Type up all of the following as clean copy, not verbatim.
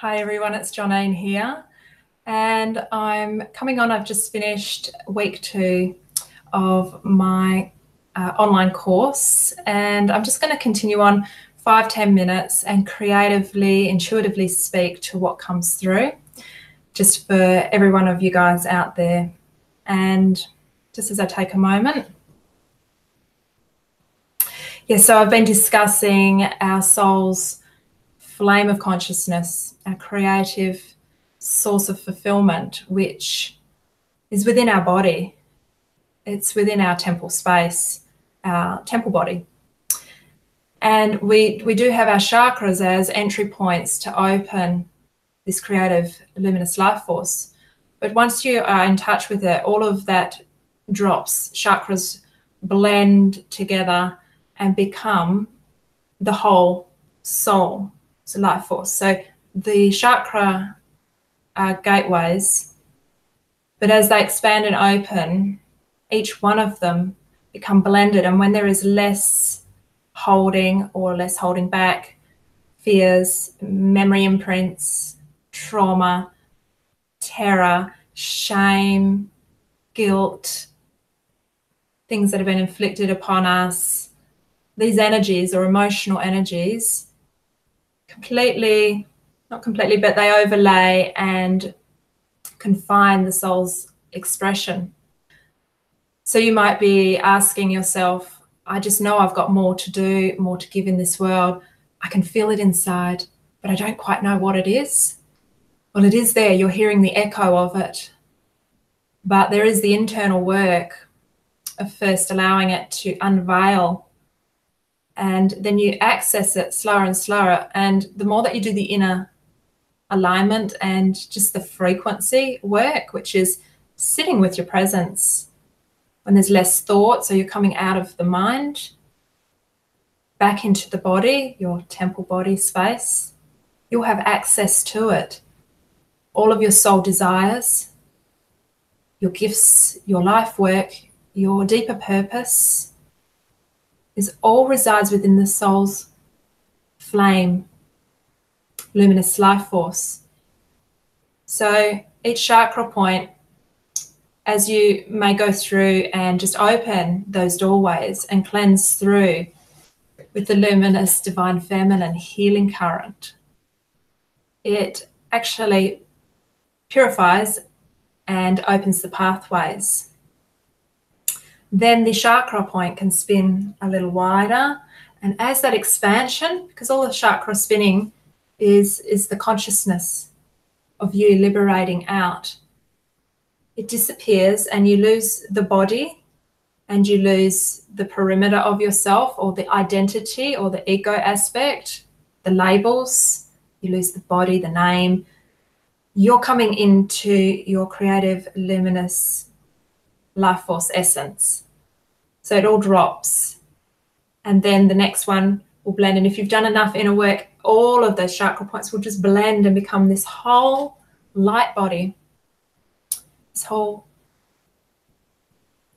Hi everyone, it's Johnine here, and I'm coming on. I've just finished week 2 of my online course, and I'm just going to continue on 5-10 minutes and creatively, intuitively speak to what comes through, just for every one of you guys out there. And just as I take a moment. Yeah, so I've been discussing our soul's flame of consciousness, our creative source of fulfillment, which is within our body. It's within our temple space, our temple body. And we do have our chakras as entry points to open this creative luminous life force. But once you are in touch with it, all of that drops. Chakras blend together and become the whole soul. It's a life force. So the chakra are gateways, but as they expand and open, each one of them become blended. And when there is less holding or less holding back, fears, memory imprints, trauma, terror, shame, guilt, things that have been inflicted upon us, these energies or emotional energies not completely, but they overlay and confine the soul's expression. So you might be asking yourself, I just know I've got more to do, more to give in this world. I can feel it inside, but I don't quite know what it is. Well, it is there. You're hearing the echo of it. But there is the internal work of first allowing it to unveil, and then you access it slower and slower. And the more that you do the inner alignment and just the frequency work, which is sitting with your presence when there's less thought, so you're coming out of the mind, back into the body, your temple body space, you'll have access to it. All of your soul desires, your gifts, your life work, your deeper purpose, all resides within the soul's flame, luminous life force. So each chakra point, as you may go through and just open those doorways and cleanse through with the luminous divine feminine healing current, it actually purifies and opens the pathways. Then the chakra point can spin a little wider, and as that expansion, because all the chakra spinning is the consciousness of you liberating out, it disappears and you lose the body and you lose the perimeter of yourself, or the identity or the ego aspect, the labels. You lose the body, the name. You're coming into your creative luminous life force essence. So it all drops, and then the next one will blend. And if you've done enough inner work, all of those chakra points will just blend and become this whole light body, this whole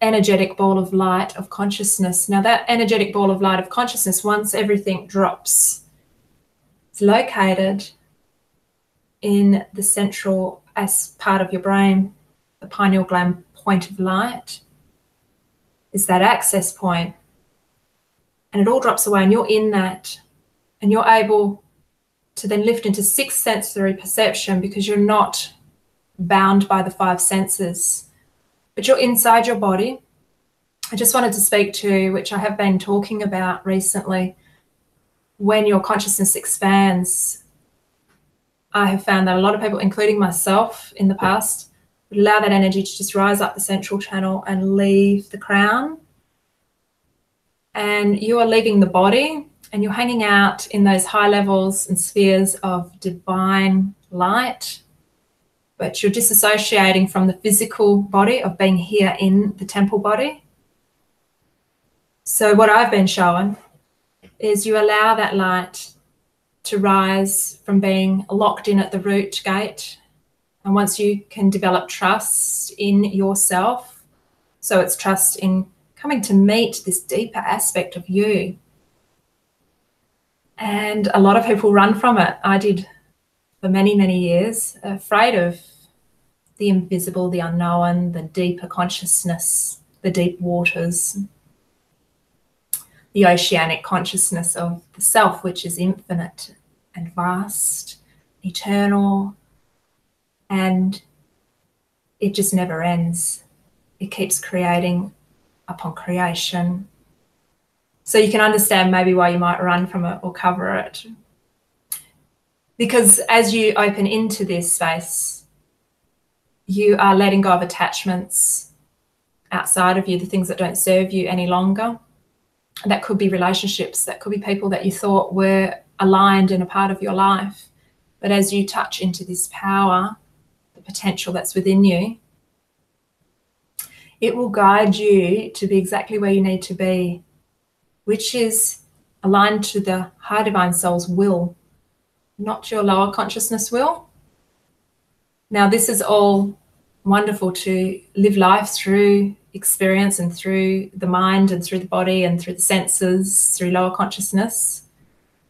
energetic ball of light of consciousness. Now that energetic ball of light of consciousness, once everything drops, it's located in the central part of your brain, the pineal gland point of light, is that access point. And it all drops away, and you're in that, and you're able to then lift into 6th sensory perception, because you're not bound by the 5 senses, but you're inside your body. I just wanted to speak to, which I have been talking about recently, when your consciousness expands. I have found that a lot of people, including myself in the past, would allow that energy to just rise up the central channel and leave the crown. And you are leaving the body, and you're hanging out in those high levels and spheres of divine light, but you're disassociating from the physical body of being here in the temple body. So what I've been shown is you allow that light to rise from being locked in at the root gate. And once you can develop trust in yourself, so it's trust in coming to meet this deeper aspect of you. And a lot of people run from it. I did for many, many years, afraid of the invisible, the unknown, the deeper consciousness, the deep waters, the oceanic consciousness of the self, which is infinite and vast, eternal, and it just never ends. It keeps creating upon creation. So you can understand maybe why you might run from it or cover it. Because as you open into this space, you are letting go of attachments outside of you, the things that don't serve you any longer. And that could be relationships, that could be people that you thought were aligned and a part of your life. But as you touch into this power, the potential that's within you, it will guide you to be exactly where you need to be, which is aligned to the high divine soul's will, not your lower consciousness will. Now, this is all wonderful to live life through experience and through the mind and through the body and through the senses, through lower consciousness.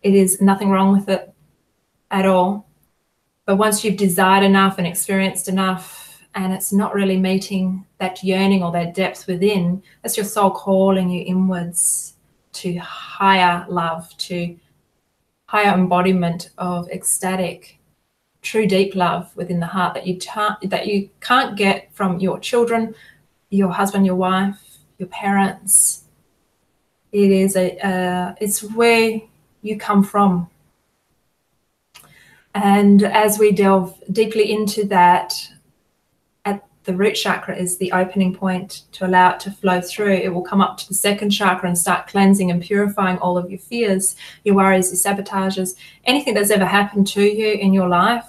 It is nothing wrong with it at all. But once you've desired enough and experienced enough and it's not really meeting that yearning or that depth within, that's your soul calling you inwards to higher love, to higher embodiment of ecstatic, true deep love within the heart that you can't get from your children, your husband, your wife, your parents. It is it's where you come from. And as we delve deeply into that, at the root chakra is the opening point to allow it to flow through. It will come up to the second chakra and start cleansing and purifying all of your fears, your worries, your sabotages, anything that's ever happened to you in your life.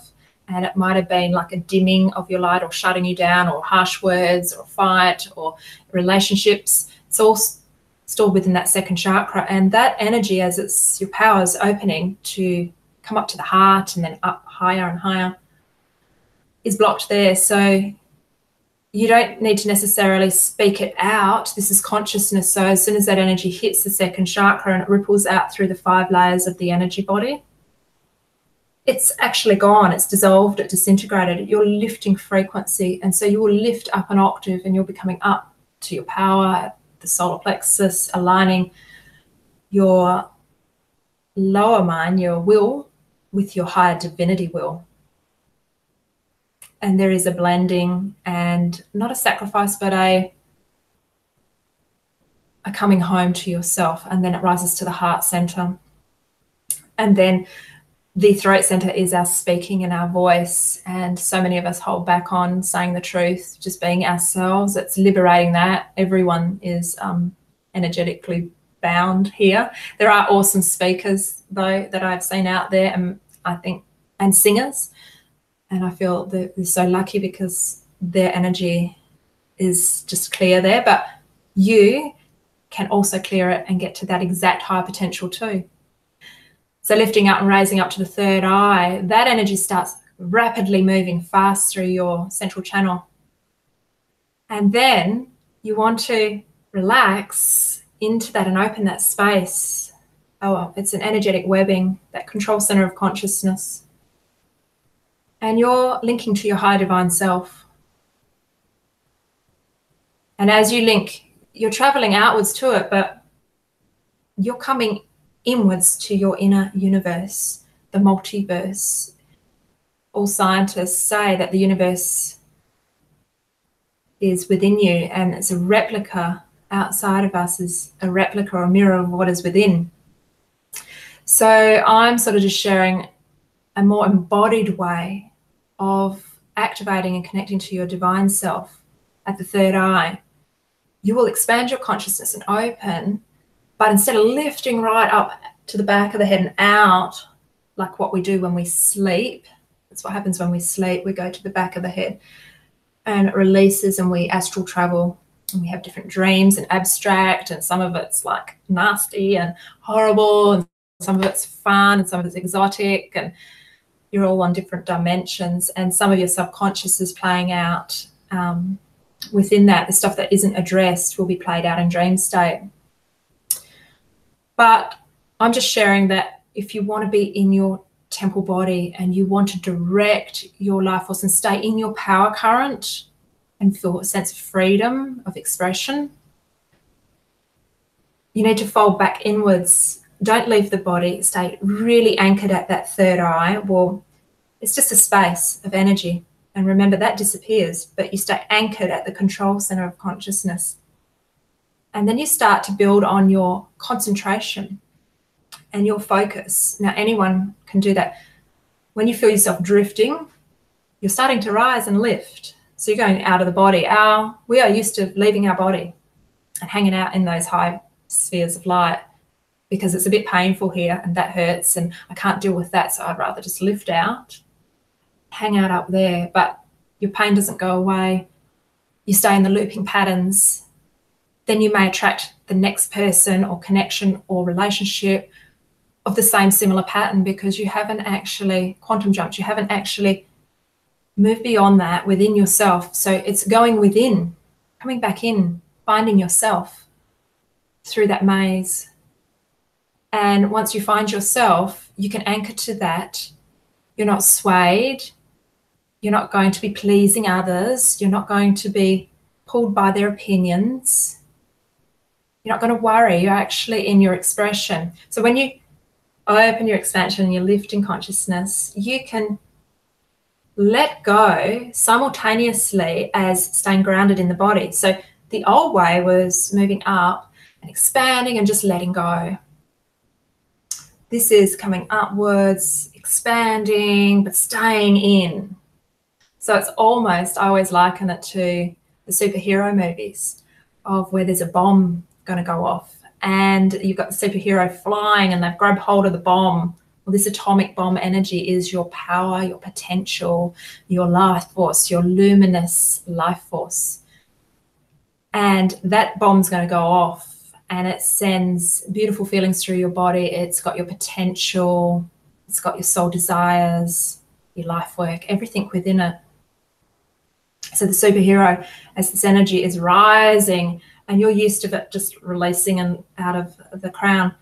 And it might have been like a dimming of your light or shutting you down or harsh words or fight or relationships. It's all stored within that second chakra. And that energy, as it's your power is opening to come up to the heart and then up higher and higher, is blocked there. So you don't need to necessarily speak it out. This is consciousness. So as soon as that energy hits the second chakra and it ripples out through the 5 layers of the energy body, it's actually gone, it's dissolved, it disintegrated. You're lifting frequency, and so you will lift up an octave and you'll be coming up to your power, the solar plexus, aligning your lower mind, your will, with your higher divinity will. And there is a blending and not a sacrifice, but a coming home to yourself, and then it rises to the heart center. And then the throat center is our speaking and our voice, and so many of us hold back on saying the truth, just being ourselves. It's liberating that. Everyone is energetically bound here. There are awesome speakers, though, that I've seen out there, and I think, and singers, and I feel that they're so lucky because their energy is just clear there. But you can also clear it and get to that exact high potential too. So lifting up and raising up to the third eye, that energy starts rapidly moving fast through your central channel. And then you want to relax into that and open that space. Oh, it's an energetic webbing, that control center of consciousness. And you're linking to your higher divine self. And as you link, you're traveling outwards to it, but you're coming inwards to your inner universe, the multiverse. All scientists say that the universe is within you, and it's a replica. Outside of us is a replica or a mirror of what is within. So I'm sort of just sharing a more embodied way of activating and connecting to your divine self at the third eye. You will expand your consciousness and open, but instead of lifting right up to the back of the head and out, like what we do when we sleep, that's what happens when we sleep. We go to the back of the head and it releases, and we astral travel, and we have different dreams and abstract, and some of it's like nasty and horrible, and some of it's fun, and some of it's exotic, and you're all on different dimensions, and some of your subconscious is playing out within that. The stuff that isn't addressed will be played out in dream state. But I'm just sharing that if you want to be in your temple body and you want to direct your life force and stay in your power current and feel a sense of freedom of expression, you need to fold back inwards. Don't leave the body. Stay really anchored at that third eye. Well, it's just a space of energy. And remember, that disappears, but you stay anchored at the control center of consciousness. And then you start to build on your concentration and your focus. Now, anyone can do that. When you feel yourself drifting, you're starting to rise and lift. So you're going out of the body. We are used to leaving our body and hanging out in those high spheres of light because it's a bit painful here and that hurts and I can't deal with that, so I'd rather just lift out, hang out up there. But your pain doesn't go away. You stay in the looping patterns. Then you may attract the next person or connection or relationship of the same similar pattern because you haven't actually quantum jumped. You haven't actually moved beyond that within yourself. So it's going within, coming back in, finding yourself through that maze. And once you find yourself, you can anchor to that. You're not swayed. You're not going to be pleasing others. You're not going to be pulled by their opinions. You're not going to worry. You're actually in your expression. So when you open your expansion and you lift in consciousness, you can let go simultaneously as staying grounded in the body. So the old way was moving up and expanding and just letting go. This is coming upwards, expanding, but staying in. So it's almost, I always liken it to the superhero movies of where there's a bomb going to go off and you've got the superhero flying and they've grabbed hold of the bomb. Well, this atomic bomb energy is your power, your potential, your life force, your luminous life force. And that bomb's going to go off and it sends beautiful feelings through your body. It's got your potential, it's got your soul desires, your life work, everything within it. So the superhero, as this energy is rising and you're used to it just releasing and out of the crown,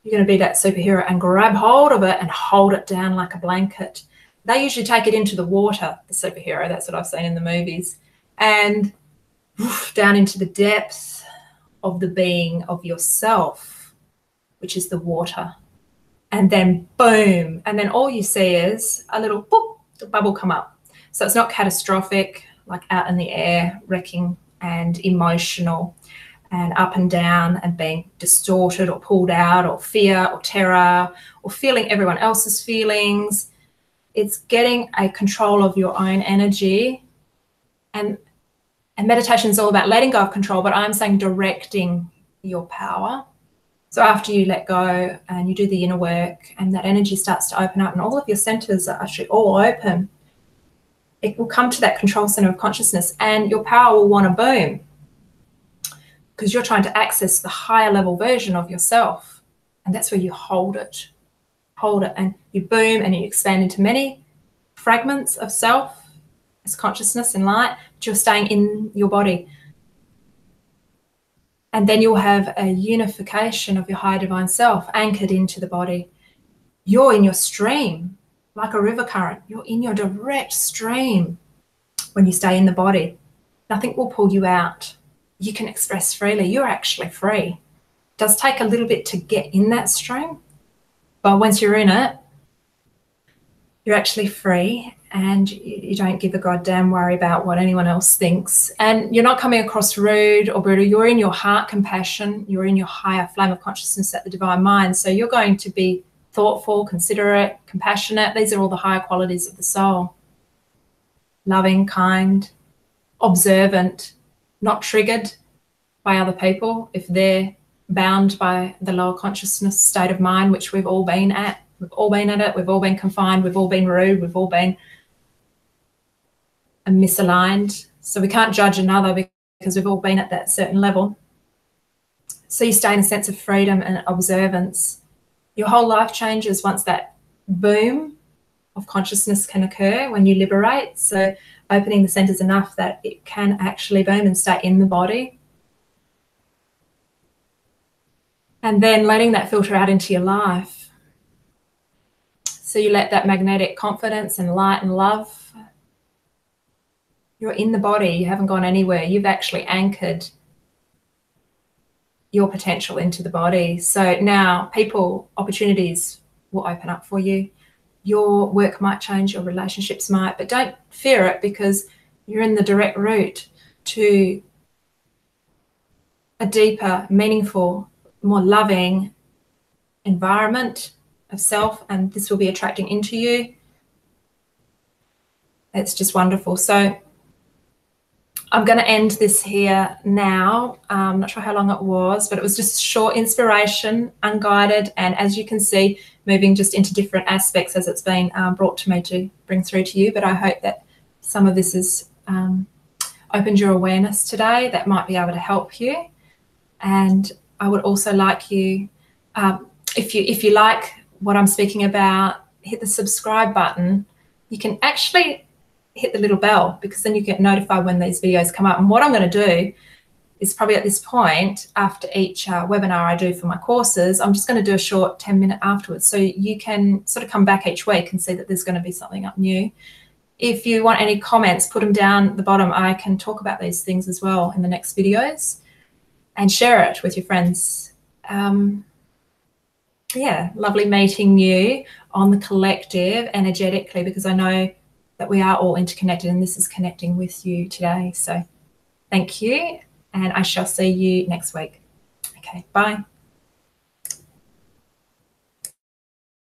you're going to be that superhero and grab hold of it and hold it down like a blanket. They usually take it into the water, the superhero. That's what I've seen in the movies. And down into the depths of the being of yourself, which is the water. And then boom. And then all you see is a little boop, bubble come up. So it's not catastrophic, like out in the air, wrecking and emotional and up and down and being distorted or pulled out or fear or terror or feeling everyone else's feelings. It's getting a control of your own energy. And meditation is all about letting go of control, but I'm saying directing your power. So after you let go and you do the inner work and that energy starts to open up and all of your centers are actually all open, it will come to that control center of consciousness and your power will want to boom because you're trying to access the higher level version of yourself. And that's where you hold it and you boom and you expand into many fragments of self as consciousness and light, but you're staying in your body. And then you'll have a unification of your higher divine self anchored into the body. You're in your stream, like a river current. You're in your direct stream when you stay in the body. Nothing will pull you out. You can express freely. You're actually free. It does take a little bit to get in that stream, but once you're in it, you're actually free and you don't give a goddamn worry about what anyone else thinks. And you're not coming across rude or brutal. You're in your heart compassion. You're in your higher flame of consciousness at the divine mind. So you're going to be thoughtful, considerate, compassionate. These are all the higher qualities of the soul. Loving, kind, observant, not triggered by other people if they're bound by the lower consciousness state of mind, which we've all been at. We've all been at it. We've all been confined. We've all been rude. We've all been misaligned. So we can't judge another because we've all been at that certain level. So you stay in a sense of freedom and observance. Your whole life changes once that boom of consciousness can occur when you liberate. So opening the centers enough that it can actually boom and stay in the body. And then letting that filter out into your life. So you let that magnetic confidence and light and love, you're in the body, you haven't gone anywhere. You've actually anchored your potential into the body. So now people, opportunities will open up for you. Your work might change, your relationships might, but don't fear it, because you're in the direct route to a deeper, meaningful, more loving environment of self, and this will be attracting into you. It's just wonderful. So I'm going to end this here now. I'm not sure how long it was, but it was just short inspiration, unguided, and as you can see, moving just into different aspects as it's been brought to me to bring through to you. But I hope that some of this has opened your awareness today, that might be able to help you. And I would also like you, if you like what I'm speaking about, hit the subscribe button. You can actually hit the little bell, because then you get notified when these videos come up. And what I'm going to do is, probably at this point, after each webinar I do for my courses, I'm just going to do a short 10-minute afterwards, so you can sort of come back each week and see that there's going to be something up new. If you want any comments, put them down at the bottom. I can talk about these things as well in the next videos, and share it with your friends. Yeah, lovely meeting you on the collective energetically, because I know that we are all interconnected, and this is connecting with you today. So thank you, and I shall see you next week. Okay, bye.